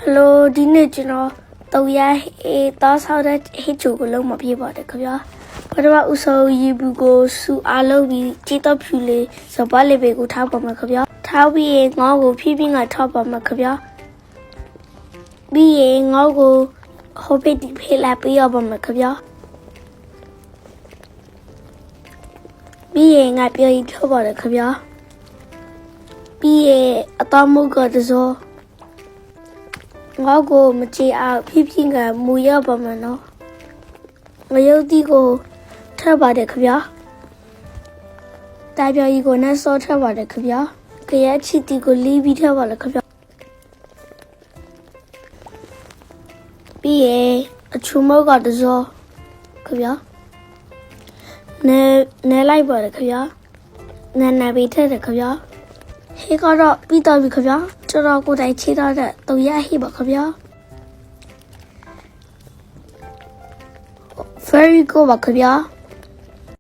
Hello ဒီနေ့ကျွန်တော်တော့ရသားဆောက်တဲ့ဟစ်ချိုကိုလုံးမပြေးပါတယ်ခင်ဗျာပထမဦးဆုံးရေဘူးကိုစူအားလုံးပြီးကြေးတော့ဖြူလေးစပါးလေးပဲကိုထားပါမယ်ခင်ဗျာထားပြီးရင်ငေါ့ကိုဖြည်းဖြည်းငါထောက်ပါမယ်ခင်ဗျာပြီးရင်ငေါ့ကိုဟိုဖိတ်ဒီဖေးလာပေးရပါမယ်ခင်ဗျာပြီးရင်ငါပြောရင်ထောက်ပါတယ်ခင်ဗျာပြီးရင်အတော်မုတ်ကတစောငေါ့ကိုမကြေအောင်ဖြည်းဖြည်းကမူရပါမယ်နော်ငရုတ်တီကိုထပ်ပါတယ်ခင်ဗျာတာပြော်ကြီးကိုနဲ့စောထပ်ပါတယ်ခင်ဗျာကြရက်ချီတီကိုလီးပြီးထပ်ပါလားခင်ဗျာပြီးရင်အချူမောက်ကတစောခင်ဗျာနဲလိုက်ပါတယ်ခင်ဗျာနဲပြီးထက်တယ်ခင်ဗျာဟေးကတော့ပြီးတော့ပြီခင်ဗျာကျွန်တော်ကိုယ်တိုင်ချေးထားတဲ့တုံရဟိပါခင်ဗျာ very good ပါခင်ဗျာ